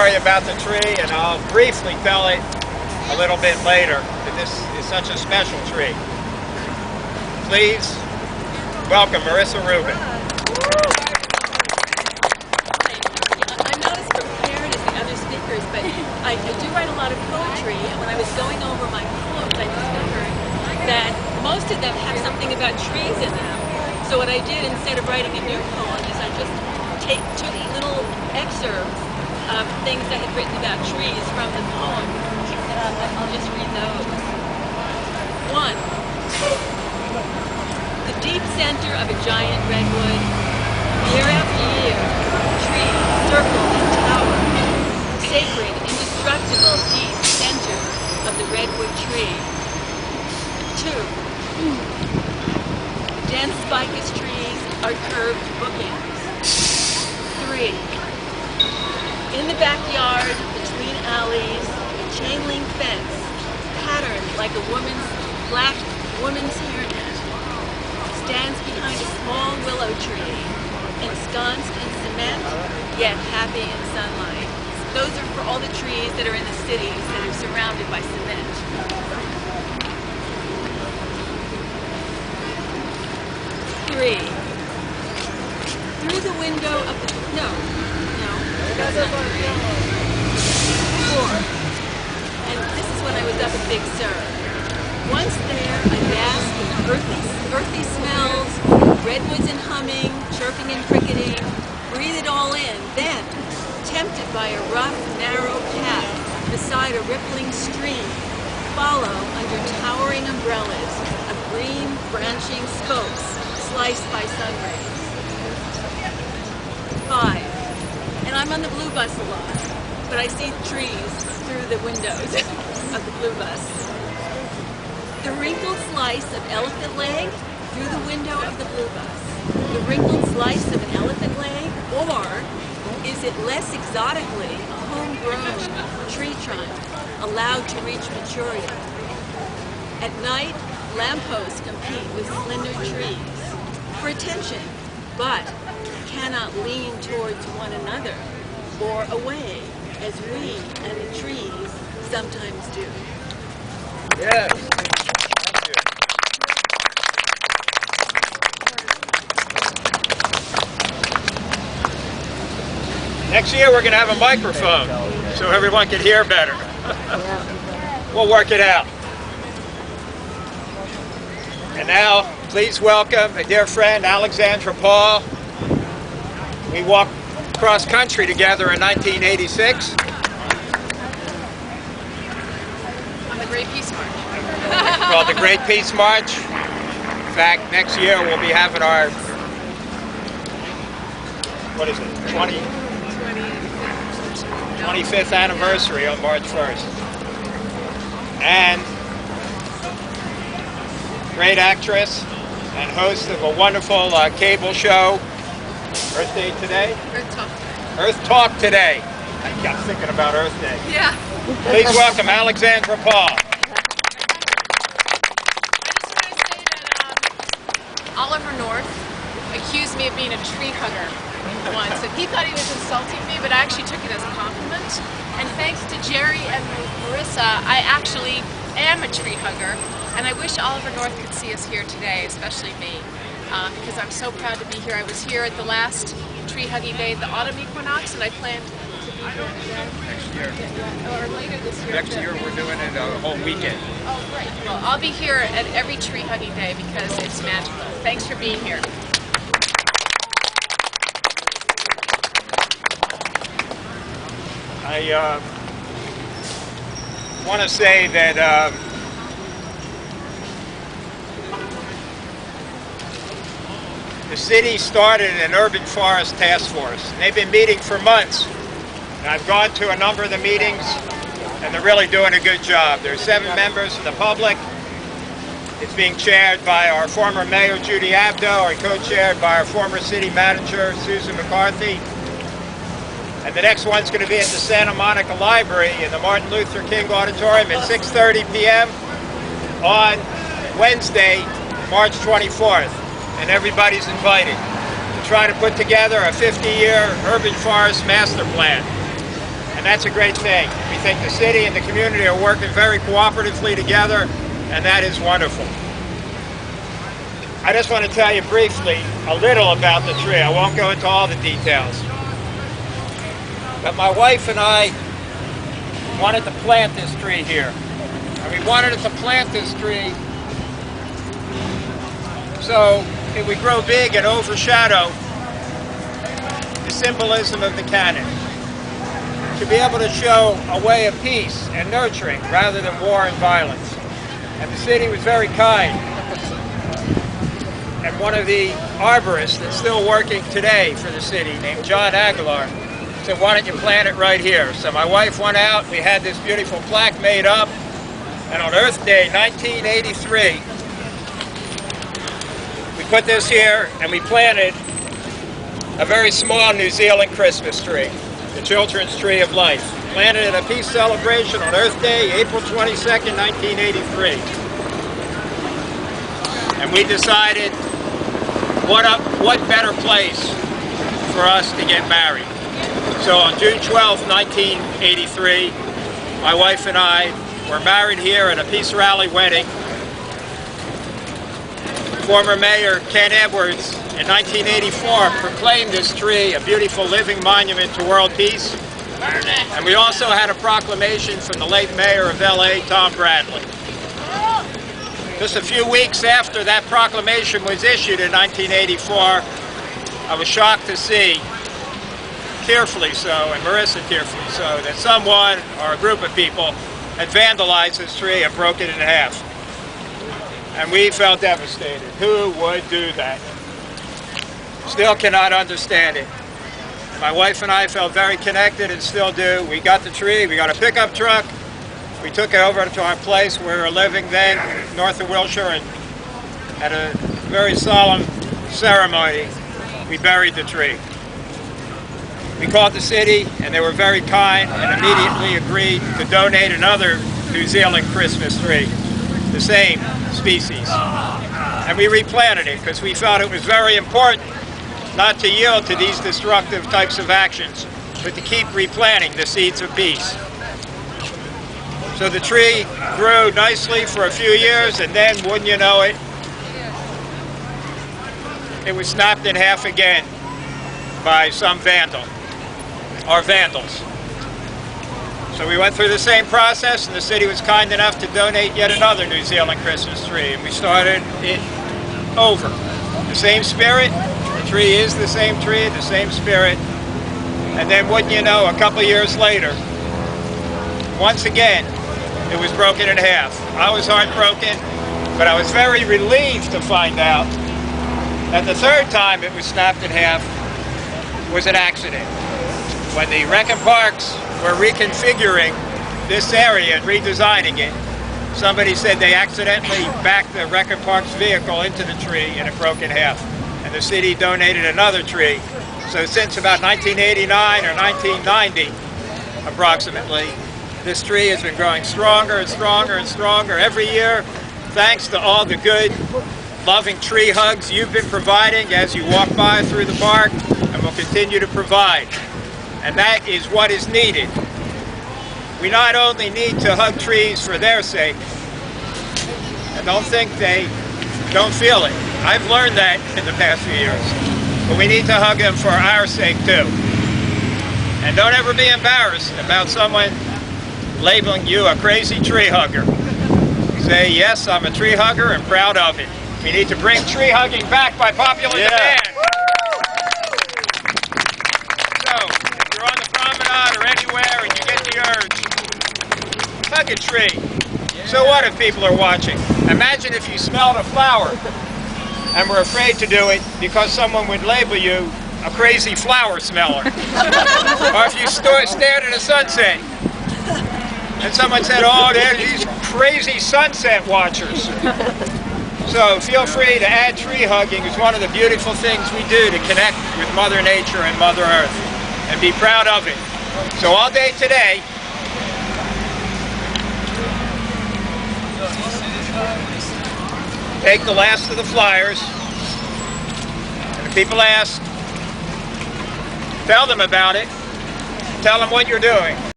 story about the tree, and I'll briefly tell it a little bit later, but this is such a special tree. Please welcome Marissa Rubin. I'm not as prepared as the other speakers, but I do write a lot of poetry, and when I was going over my poems, I discovered that most of them have something about trees in them. So what I did, instead of writing a new poem, is I just took little excerpts of things I had written about trees from the poem, and I'll just read those. 1. The deep center of a giant redwood, year after year, trees circle and tower, sacred, indestructible, deep center of the redwood tree. 2. The dense ficus trees are curved bookends. 3. In the backyard, between alleys, a chain link fence, patterned like a black woman's hairnet, stands behind a small willow tree, ensconced in cement, yet happy in sunlight. Those are for all the trees that are in the cities that are surrounded by cement. 3. Through the window of the... No, that's not 3. 4. And this is when I was up at Big Sur. Once there, I basked in earthy smells, redwoods and humming, chirping and cricketing, breathe it all in. Then, tempted by a rough, narrow path beside a rippling stream, follow under towering umbrellas of green, branching scopes sliced by sun rays. 5. And I'm on the blue bus a lot, but I see trees through the windows of the blue bus. The wrinkled slice of elephant leg through the window of the blue bus. The wrinkled slice of an elephant leg, or is it less exotically a homegrown tree trunk allowed to reach maturity? At night, lampposts compete with slender trees for attention, but cannot lean towards one another or away as we and the trees sometimes do. Yes. Next year we're going to have a microphone so everyone can hear better. We'll work it out. And now, please welcome a dear friend, Alexandra Paul. We walked cross country together in 1986. On the Great Peace March. Called the Great Peace March. In fact, next year we'll be having our, 25th anniversary on March 1st. And great actress and host of a wonderful cable show, Earth Day Today? Earth Talk Today. Earth Talk Today. I got thinking about Earth Day. Yeah. Please welcome Alexandra Paul. I just want to say that Oliver North accused me of being a tree hugger once, and he thought he was insulting me, but I actually took it as a compliment. And thanks to Jerry and Marissa, I actually am a tree hugger, and I wish Oliver North could see us here today, especially me, because I'm so proud to be here. I was here at the last tree hugging day, the autumn equinox, and I planned to be here again Next year. or later this year. Next year we're doing it a whole weekend. Oh, great. Well, I'll be here at every tree hugging day because it's magical. Thanks for being here. I want to say that the city started an urban forest task force. They've been meeting for months. And I've gone to a number of the meetings, and they're really doing a good job. There's 7 members of the public. It's being chaired by our former mayor, Judy Abdo, and co-chaired by our former city manager, Susan McCarthy. And the next one's going to be at the Santa Monica Library in the Martin Luther King Auditorium at 6:30 p.m. on Wednesday, March 24th. And everybody's invited to try to put together a 50-year urban forest master plan. And and that's a great thing. We think the city and the community are working very cooperatively together, and that is wonderful. I just want to tell you briefly a little about the tree. I won't go into all the details. But my wife and I wanted to plant this tree here. And we wanted to plant this tree so it would grow big and overshadow the symbolism of the cannon. To be able to show a way of peace and nurturing rather than war and violence. And the city was very kind. And one of the arborists that's still working today for the city, named John Aguilar, said, why don't you plant it right here? So my wife went out, we had this beautiful plaque made up, and on Earth Day 1983, we put this here and we planted a very small New Zealand Christmas tree, the Children's Tree of Life. Planted at a peace celebration on Earth Day, April 22nd, 1983. And we decided, what better place for us to get married? So on June 12, 1983, my wife and I were married here at a peace rally wedding. Former Mayor Ken Edwards in 1984 proclaimed this tree a beautiful living monument to world peace. And we also had a proclamation from the late Mayor of LA, Tom Bradley. Just a few weeks after that proclamation was issued in 1984, I was shocked to see, tearfully so, and Marissa tearfully so, that someone or a group of people had vandalized this tree and broken it in half. And we felt devastated. Who would do that? Still cannot understand it. My wife and I felt very connected and still do. We got the tree, we got a pickup truck, we took it over to our place where we were living then, north of Wilshire, and at a very solemn ceremony, we buried the tree. We called the city, and they were very kind and immediately agreed to donate another New Zealand Christmas tree, the same species. And we replanted it because we felt it was very important not to yield to these destructive types of actions, but to keep replanting the seeds of peace. So the tree grew nicely for a few years, and then, wouldn't you know it, it was snapped in half again by some vandal, or vandals. So we went through the same process, and the city was kind enough to donate yet another New Zealand Christmas tree, and we started it over. The same spirit, the tree is the same tree, the same spirit, and then wouldn't you know, a couple years later, once again, it was broken in half. I was heartbroken, but I was very relieved to find out that the third time it was snapped in half was an accident. When the Rec and Parks were reconfiguring this area and redesigning it, somebody said they accidentally backed the Rec and Parks vehicle into the tree and it broke in half. And the city donated another tree. So since about 1989 or 1990, approximately, this tree has been growing stronger and stronger and stronger every year, thanks to all the good, loving tree hugs you've been providing as you walk by through the park, and will continue to provide. And that is what is needed. We not only need to hug trees for their sake, and don't think they don't feel it. I've learned that in the past few years. But we need to hug them for our sake too. And don't ever be embarrassed about someone labeling you a crazy tree hugger. Say, yes, I'm a tree hugger and proud of it. We need to bring tree hugging back by popular demand. So, if you're on the promenade or anywhere and you get the urge, hug a tree. So what if people are watching? Imagine if you smelled a flower and were afraid to do it because someone would label you a crazy flower smeller. Or if you stared at a sunset and someone said, oh, they're these crazy sunset watchers. So feel free to add tree hugging. It's one of the beautiful things we do to connect with Mother Nature and Mother Earth and be proud of it. So all day today, take the last of the flyers, and if people ask, tell them about it, tell them what you're doing.